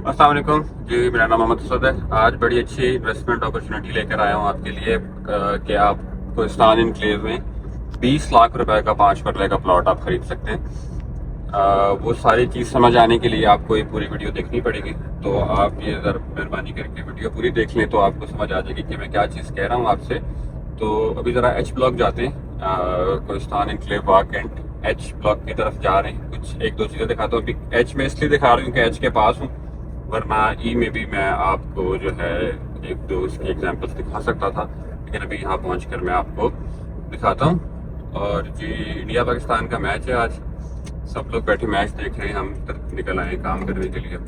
अस्सलाम वालेकुम जी। मेरा नाम मोहम्मद असद है। आज बड़ी अच्छी इन्वेस्टमेंट अपॉर्चुनिटी लेकर आया हूँ आपके लिए कि आप कोहिस्तान इनक्लेव में 20 लाख रुपए का 5 मरले का प्लॉट आप खरीद सकते हैं। वो सारी चीज़ समझ आने के लिए आपको ये पूरी वीडियो देखनी पड़ेगी। तो आप ये ज़रा मेहरबानी करके वीडियो पूरी देख लें तो आपको समझ आ जाएगी कि मैं क्या चीज़ कह रहा हूँ आपसे। तो अभी ज़रा एच ब्लॉक जाते हैं, Kohistan enclave walk and H block की तरफ जा रहे हैं। कुछ एक दो चीज़ें दिखाता हूँ। अभी एच में इसलिए दिखा रही हूँ कि एच के पास हूँ, वरना ई में भी मैं आपको जो है एक दो उसके एग्जांपल्स दिखा सकता था, लेकिन अभी यहाँ पहुँचकर मैं आपको दिखाता हूँ। और जी, इंडिया पाकिस्तान का मैच है आज। सब लोग बैठे मैच देख रहे हैं, हम तरफ निकल आए काम करने के लिए,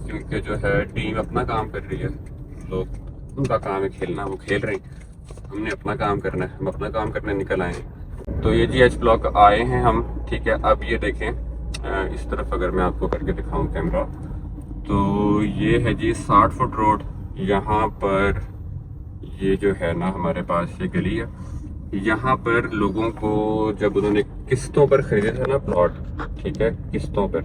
क्योंकि जो है टीम अपना काम कर रही है। लोग उनका काम है खेलना, वो खेल रहे हैं, हमने अपना काम करना है, हम अपना काम करने निकल आए हैं। तो ये जी एच ब्लॉक आए हैं हम, ठीक है। अब ये देखें, इस तरफ अगर मैं आपको करके दिखाऊं कैमरा, तो ये है जी 60 फुट रोड। यहाँ पर ये जो है ना हमारे पास ये गली है, यहाँ पर लोगों को जब उन्होंने किस्तों पर खरीदे थे ना प्लॉट, ठीक है, किस्तों पर,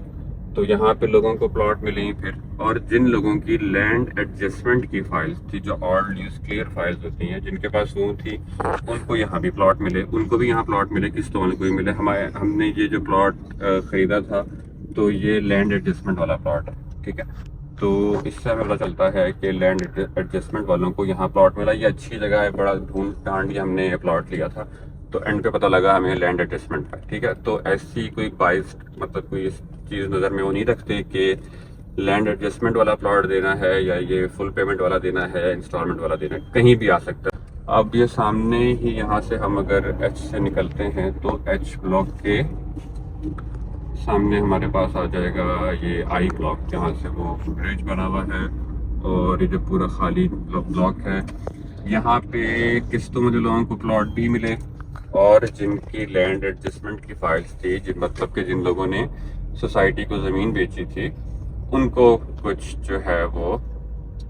तो यहाँ पे लोगों को प्लॉट मिले ही फिर। और जिन लोगों की लैंड एडजस्टमेंट की फाइल्स थी, जो ऑल यूज क्लियर फाइल्स होती हैं, जिनके पास वो थी, उनको यहाँ भी प्लॉट मिले, उनको भी यहाँ प्लॉट मिले, किस्तों वाले को भी मिले। हमने ये जो प्लॉट खरीदा था, तो ये लैंड एडजस्टमेंट वाला प्लॉट है, ठीक है। तो इससे हमें पता चलता है कि लैंड एडजस्टमेंट वालों को यहाँ प्लॉट मिला। ये अच्छी जगह है, बड़ा ढूंढ टांड हमने ये प्लॉट लिया था, तो एंड पे पता लगा हमें लैंड एडजस्टमेंट का, ठीक है। तो ऐसी कोई बाइस्ड, मतलब कोई इस चीज़ नज़र में वो नहीं रखते कि लैंड एडजस्टमेंट वाला प्लॉट देना है या ये फुल पेमेंट वाला देना है या इंस्टॉलमेंट वाला देना है, कहीं भी आ सकता है। अब ये सामने ही यहाँ से हम अगर एच से निकलते हैं तो एच ब्लॉक के सामने हमारे पास आ जाएगा ये आई ब्लॉक, जहाँ से वो ब्रिज बना हुआ है और ये जो पूरा खाली ब्लॉक है। यहाँ पे किस्तों में लोगों को प्लॉट भी मिले, और जिनकी लैंड एडजस्टमेंट की फाइल्स थी, मतलब कि जिन लोगों ने सोसाइटी को ज़मीन बेची थी, उनको कुछ जो है वो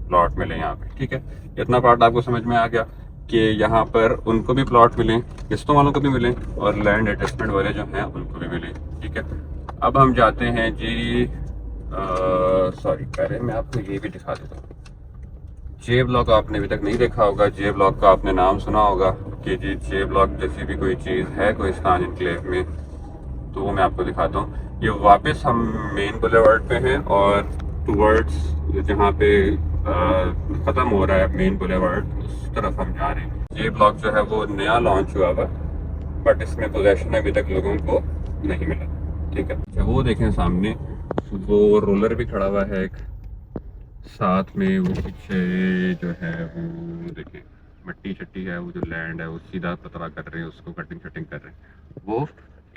प्लॉट मिले यहाँ पे, ठीक है। इतना पार्ट आपको समझ में आ गया कि यहाँ पर उनको भी प्लॉट मिले, किस्तों वालों को भी मिले, और लैंड एडजस्टमेंट वाले जो हैं उनको भी मिले, ठीक है। अब हम जाते हैं जी, सॉरी, पहले मैं आपको ये भी दिखा देता हूँ। जे ब्लॉक आपने अभी तक नहीं देखा होगा, जे ब्लॉक का आपने नाम सुना होगा कि जी जे ब्लॉक जैसी भी कोई चीज़ है कोहिस्तान इनक्लेव में, तो वो मैं आपको दिखाता हूँ। ये वापस हम मेन बुलेवार्ड पे हैं और टुवर्ड्स जहाँ पे ख़त्म हो रहा है मेन बुलेवार्ड, उस तरफ हम जा रहे हैं। ये ब्लॉक जो है वो नया लॉन्च हुआ हुआ, बट इसमें पोजेशन अभी तक लोगों को नहीं मिला, ठीक है। अच्छा, वो देखें सामने वो रोलर भी खड़ा हुआ है एक, साथ में वो पीछे जो है वो देखें मट्टी शट्टी है, वो जो लैंड है वो सीधा पतला कर रहे हैं, उसको कटिंग शटिंग कर रहे हैं। वो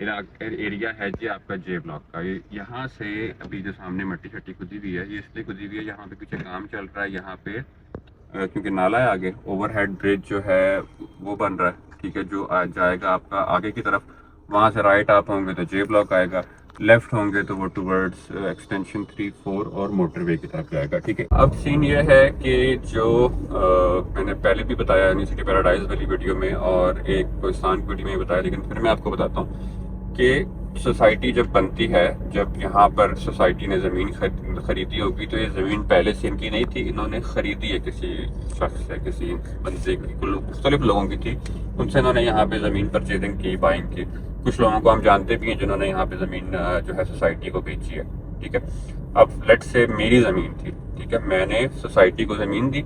एरिया है जी आपका जे ब्लॉक का। यहाँ से अभी जो सामने मट्टी शट्टी खुदी हुई है, ये इसलिए खुदी हुई है, यहाँ पे पीछे काम चल रहा है। यहाँ पे क्योंकि नाला है आगे, ओवरहेड ब्रिज जो है वो बन रहा है, ठीक है, जो जाएगा आपका आगे की तरफ। वहाँ से राइट आप होंगे तो जे ब्लॉक आएगा, लेफ्ट होंगे तो वो टुवर्ड्स एक्सटेंशन 3-4 और मोटरवे की तरफ जाएगा, ठीक है। अब सीन ये है कि जो मैंने पहले भी बताया न्यू सिटी पैराडाइज वाली वीडियो में और एक कोहिस्तान की वीडियो में बताया, लेकिन फिर मैं आपको बताता हूँ कि सोसाइटी जब बनती है, जब यहाँ पर सोसाइटी ने ज़मीन खरीदी होगी, तो ये ज़मीन पहले से इनकी नहीं थी, इन्होंने ख़रीदी है किसी शख्स से, किसी बंदे की, मुख्तलिफ लोगों की थी, उनसे इन्होंने यहाँ पे ज़मीन परचेजिंग की, बाइंग की। कुछ लोगों को हम जानते भी हैं जिन्होंने यहाँ पे ज़मीन जो है सोसाइटी को बेची है, ठीक है। अब लेट से मेरी ज़मीन थी, ठीक है, मैंने सोसाइटी को ज़मीन दी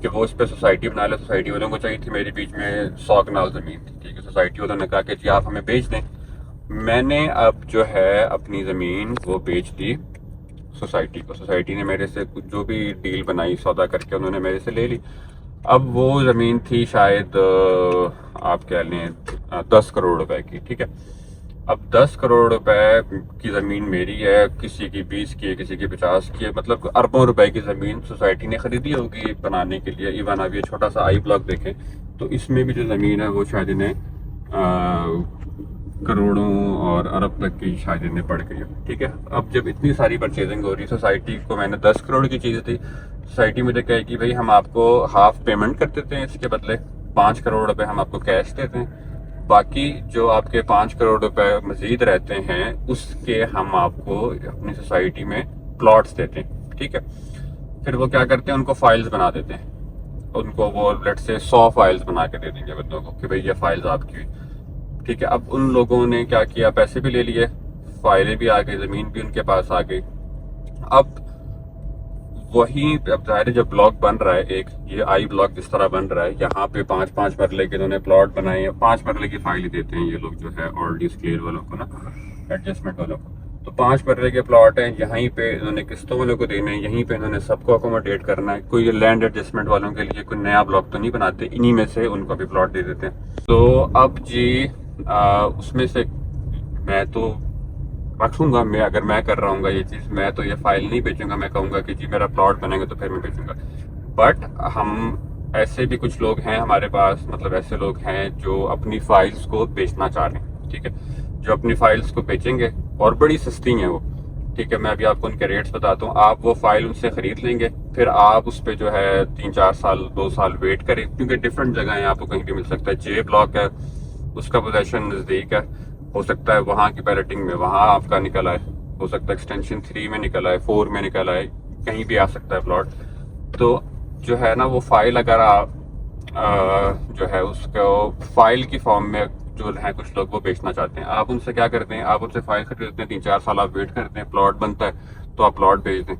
कि वो उस पर सोसाइटी बना ले। सोसाइटी वालों को चाहिए थी, मेरे बीच में 100 कनाल ज़मीन थी, ठीक है। सोसाइटी वालों ने कहा कि जी आप हमें बेच दें। मैंने अब जो है अपनी ज़मीन वो बेच दी सोसाइटी को। सोसाइटी ने मेरे से कुछ जो भी डील बनाई, सौदा करके उन्होंने मेरे से ले ली। अब वो ज़मीन थी शायद आप कह लें 10 करोड़ रुपए की, ठीक है। अब 10 करोड़ रुपए की ज़मीन मेरी है, किसी की 20 की है, किसी की 50 की है, मतलब अरबों रुपए की ज़मीन सोसाइटी ने ख़रीदी होगी बनाने के लिए। इवन अब ये छोटा सा आई ब्लॉक देखें तो इसमें भी जो ज़मीन है वो शायद इन्हें करोड़ों और अरब तक की शायद इन्हें पड़ गई है, ठीक है। अब जब इतनी सारी परचेजिंग हो रही, सोसाइटी को मैंने 10 करोड़ की चीज़ दी, सोसाइटी मुझे कहे कि भाई हम आपको हाफ पेमेंट कर देते हैं, इसके बदले 5 करोड़ रुपए हम आपको कैश देते हैं, बाकी जो आपके 5 करोड़ रुपए मजीद रहते हैं उसके हम आपको अपनी सोसाइटी में प्लॉट्स देते हैं, ठीक है। फिर वो क्या करते हैं, उनको फाइल्स बना देते हैं, उनको वो लेट से 100 फाइल्स बना के दे देंगे बंदों को कि भाई ये फाइल्स आपकी, ठीक है। अब उन लोगों ने क्या किया, पैसे भी ले लिए, फाइलें भी आ गई, ज़मीन भी उनके पास आ गई। अब वही, अब जाहिर है जब ब्लॉक बन रहा है, एक ये आई ब्लॉक जिस तरह बन रहा है, यहाँ पे 5-5 मरले के इन्होंने प्लॉट बनाए हैं, 5 मरले की फाइल देते हैं ये लोग जो है ऑलरेडी क्लियर वालों को ना, एडजस्टमेंट वालों को। तो 5 मरले के प्लॉट हैं, यहीं पे इन्होंने किस्तों वालों को देने हैं, यहीं पे इन्होंने सबको अकोमोडेट करना है। कोई लैंड एडजस्टमेंट वालों के लिए कोई नया ब्लॉक तो नहीं बनाते, इन्हीं में से उनको भी प्लॉट दे देते हैं। तो अब जी उसमें से मैं तो रखूंगा, मैं अगर मैं कर रहा हूँ ये चीज़, मैं तो ये फाइल नहीं बेचूंगा, मैं कहूँगा कि जी मेरा प्लॉट बनेगा तो फिर मैं बेचूंगा। बट हम ऐसे भी कुछ लोग हैं हमारे पास, मतलब ऐसे लोग हैं जो अपनी फाइल्स को बेचना चाह रहे हैं, ठीक है, जो अपनी फाइल्स को बेचेंगे और बड़ी सस्ती हैं वो, ठीक है। मैं अभी आपको उनके रेट्स बताता हूँ। आप वो फाइल उनसे खरीद लेंगे, फिर आप उस पर जो है 3-4 साल 2 साल वेट करें, क्योंकि डिफरेंट जगह है, आपको कहीं भी मिल सकता है। जे ब्लॉक है, उसका पोजेशन नज़दीक है, हो सकता है वहाँ की बैलेटिंग में वहाँ आपका निकल आए, हो सकता है एक्सटेंशन 3 में निकल आए, 4 में निकल आए, कहीं भी आ सकता है प्लॉट। तो जो है ना वो फाइल अगर आप जो है उसको फाइल की फॉर्म में जो है कुछ लोग वो बेचना चाहते हैं, आप उनसे क्या करते हैं, आप उनसे फाइल खरीदते हैं, 3-4 साल आप वेट करते हैं, प्लॉट बनता है तो आप प्लॉट बेच दें।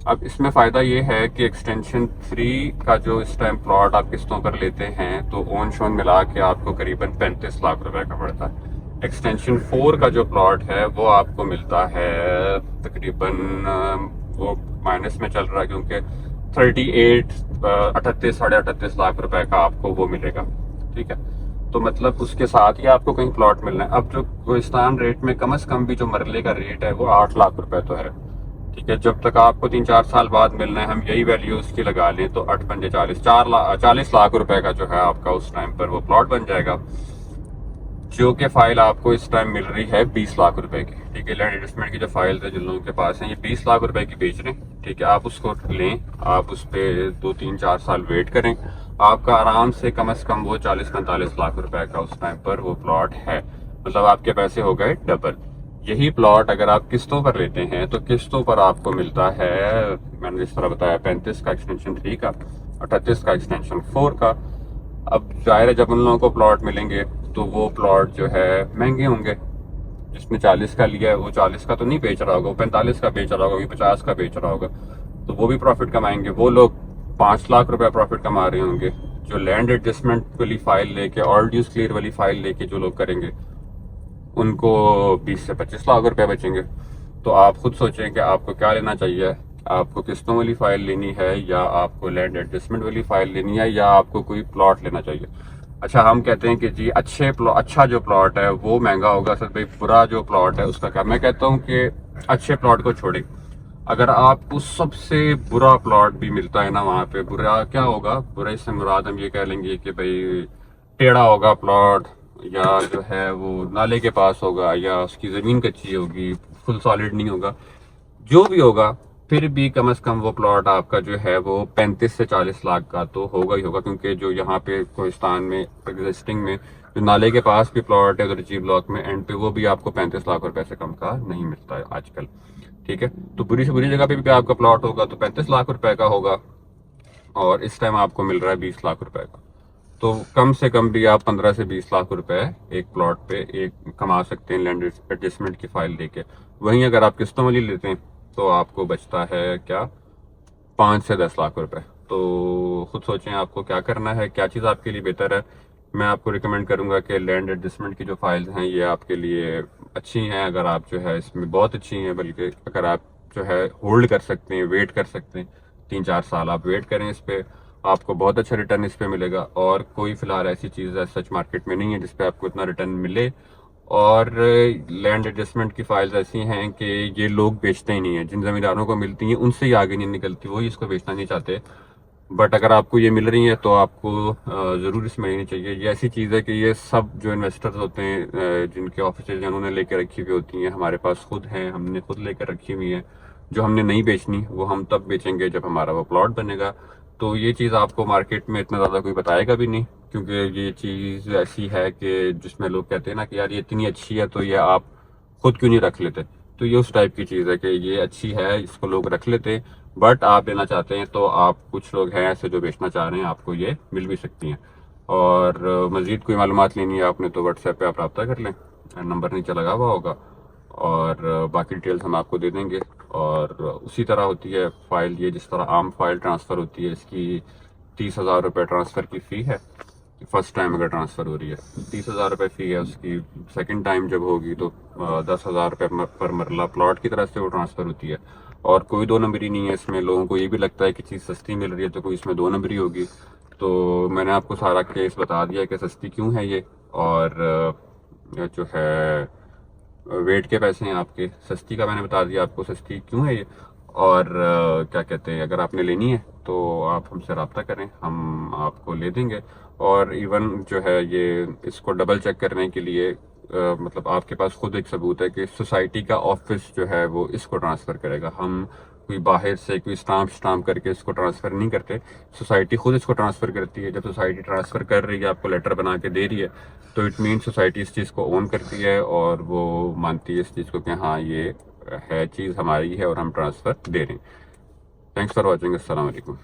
अब इसमें फ़ायदा ये है कि एक्सटेंशन 3 का जो इस टाइम प्लॉट आप किस्तों पर लेते हैं तो ओन शोन मिला के आपको करीबन 35 लाख रुपए का पड़ता है। एक्सटेंशन 4 का जो प्लॉट है वो आपको मिलता है तकरीबन वो माइनस में चल रहा है, क्योंकि 38 लाख रुपए का आपको वो मिलेगा, ठीक है। तो मतलब उसके साथ ही आपको कहीं प्लॉट मिलना है। अब जो कोहिस्तान रेट में कम से कम भी जो मरले का रेट है वो 8 लाख रुपए तो है, ठीक है। जब तक आपको 3-4 साल बाद मिलना है, हम यही वैल्यू उसकी लगा लें तो 8-5 40 40 लाख रुपए का जो है आपका उस टाइम पर वो प्लॉट बन जाएगा, जो कि फाइल आपको इस टाइम मिल रही है 20 लाख रुपए की, ठीक है। लैंड एडजस्टमेंट की जो फाइल है जिन लोगों के पास है ये 20 लाख रुपए की बेच रहे हैं, ठीक है। आप उसको लें, आप उस पर 2-3-4 साल वेट करें, आपका आराम से कम वो 40-45 लाख रुपए का उस टाइम पर वो प्लॉट है, मतलब आपके पैसे हो गए डबल। यही प्लॉट अगर आप किस्तों पर लेते हैं तो किस्तों पर आपको मिलता है, मैंने जिस तरह बताया, 35 का एक्सटेंशन 3 का, 38 का एक्सटेंशन 4 का। अब जाहिर है जब उन लोगों को प्लॉट मिलेंगे तो वो प्लॉट जो है महंगे होंगे, जिसने 40 का लिया है वो 40 का तो नहीं बेच रहा होगा, वो 45 का बेच रहा होगा, 50 का बेच रहा होगा, तो वो भी प्रॉफिट कमाएंगे। वो लोग 5 लाख रुपए प्रॉफिट कमा रहे होंगे। जो लैंड एडजस्टमेंट वाली फाइल लेके, ऑल ड्यूज क्लियर वाली फाइल लेके जो लोग करेंगे उनको 20 से 25 लाख रुपए बचेंगे। तो आप खुद सोचें कि आपको क्या लेना चाहिए, आपको किस्तों वाली फाइल लेनी है या आपको लैंड एडजस्टमेंट वाली फाइल लेनी है या आपको कोई प्लॉट लेना चाहिए। अच्छा, हम कहते हैं कि जी अच्छा जो प्लॉट है वो महंगा होगा सर भाई, बुरा जो प्लॉट है उसका क्या। मैं कहता हूँ कि अच्छे प्लॉट को छोड़ें, अगर आपको सबसे बुरा प्लॉट भी मिलता है ना, वहाँ पे बुरा क्या होगा, बुरा इससे मुराद हम ये कह लेंगे कि भाई टेढ़ा होगा प्लॉट, या जो है वो नाले के पास होगा, या उसकी ज़मीन कच्ची होगी, फुल सॉलिड नहीं होगा, जो भी होगा, फिर भी कम से कम वो प्लॉट आपका जो है वो 35 से 40 लाख का तो होगा ही होगा। क्योंकि जो यहाँ पे कोहिस्तान में एग्जिस्टिंग में जो नाले के पास भी प्लॉट है उधर जी ब्लॉक में एंड पे, वो भी आपको 35 लाख रुपए से कम का नहीं मिलता है आजकल, ठीक है। तो बुरी से बुरी जगह पे भी आपका प्लॉट होगा तो 35 लाख रुपए का होगा, और इस टाइम आपको मिल रहा है 20 लाख रुपए का। तो कम से कम भी आप 15 से 20 लाख रुपए एक प्लॉट पे एक कमा सकते हैं लैंड एडजस्टमेंट की फाइल लेके। वहीं अगर आप किस्तों वाली लेते हैं तो आपको बचता है क्या, 5 से 10 लाख रुपए। तो खुद सोचें आपको क्या करना है, क्या चीज़ आपके लिए बेहतर है। मैं आपको रिकमेंड करूंगा कि लैंड एडजस्टमेंट की जो फाइल्स हैं ये आपके लिए अच्छी हैं, अगर आप जो है इसमें बहुत अच्छी हैं, बल्कि अगर आप जो है होल्ड कर सकते हैं, वेट कर सकते हैं, 3-4 साल आप वेट करें इस पर, आपको बहुत अच्छा रिटर्न इस पे मिलेगा। और कोई फिलहाल ऐसी चीज़ है सच मार्केट में नहीं है जिस पे आपको इतना रिटर्न मिले। और लैंड एडजस्टमेंट की फाइल्स ऐसी हैं कि ये लोग बेचते ही नहीं है, जिन जमींदारों को मिलती हैं उनसे ही आगे नहीं निकलती, वो इसको बेचना नहीं चाहते। बट अगर आपको ये मिल रही है तो आपको ज़रूर इसमें लेनी चाहिए। ये ऐसी चीज़ है कि ये सब जो इन्वेस्टर्स होते हैं जिनके ऑफिस उन्होंने लेकर रखी हुई होती हैं, हमारे पास खुद हैं, हमने खुद लेकर रखी हुई हैं, जो हमने नहीं बेचनी वो हम तब बेचेंगे जब हमारा वो प्लॉट बनेगा। तो ये चीज़ आपको मार्केट में इतना ज़्यादा कोई बताएगा भी नहीं, क्योंकि ये चीज़ ऐसी है कि जिसमें लोग कहते हैं ना कि यार ये इतनी अच्छी है तो ये आप खुद क्यों नहीं रख लेते। तो ये उस टाइप की चीज़ है कि ये अच्छी है, इसको लोग रख लेते हैं, बट आप लेना चाहते हैं तो आप, कुछ लोग हैं ऐसे जो बेचना चाह रहे हैं, आपको ये मिल भी सकती हैं। और मज़ीद कोई मालूमात लेनी है आपने तो व्हाट्सएप पे आप रब्ता कर लें, नंबर नीचे लगा हुआ होगा, और बाकी डिटेल्स हम आपको दे देंगे। और उसी तरह होती है फ़ाइल, ये जिस तरह आम फाइल ट्रांसफ़र होती है, इसकी 30,000 रुपये ट्रांसफ़र की फ़ी है। फर्स्ट टाइम अगर ट्रांसफ़र हो रही है 30,000 रुपये फ़ी है उसकी। सेकंड टाइम जब होगी तो 10,000 रुपये पर मरला प्लॉट की तरफ से वो ट्रांसफ़र होती है। और कोई दो नंबरी नहीं है इसमें। लोगों को ये भी लगता है कि चीज़ सस्ती मिल रही है तो कोई इसमें दो नंबरी होगी। तो मैंने आपको सारा केस बता दिया कि सस्ती क्यों है ये, और जो है वेट के पैसे हैं आपके। सस्ती का मैंने बता दिया आपको सस्ती क्यों है ये। और क्या कहते हैं, अगर आपने लेनी है तो आप हमसे रब्ता करें, हम आपको ले देंगे। और इवन जो है ये, इसको डबल चेक करने के लिए मतलब आपके पास खुद एक सबूत है कि सोसाइटी का ऑफिस जो है वो इसको ट्रांसफ़र करेगा। हम कोई बाहर से कोई स्टाम्प करके इसको ट्रांसफ़र नहीं करते, सोसाइटी खुद इसको ट्रांसफ़र करती है। जब सोसाइटी ट्रांसफ़र कर रही है, आपको लेटर बना के दे रही है, तो इट मीन सोसाइटी इस चीज़ को ओन करती है और वो मानती है इस चीज़ को कि हाँ ये है चीज़ हमारी है और हम ट्रांसफ़र दे रहे हैं। Thanks for watching. अस्सलाम वालेकुम।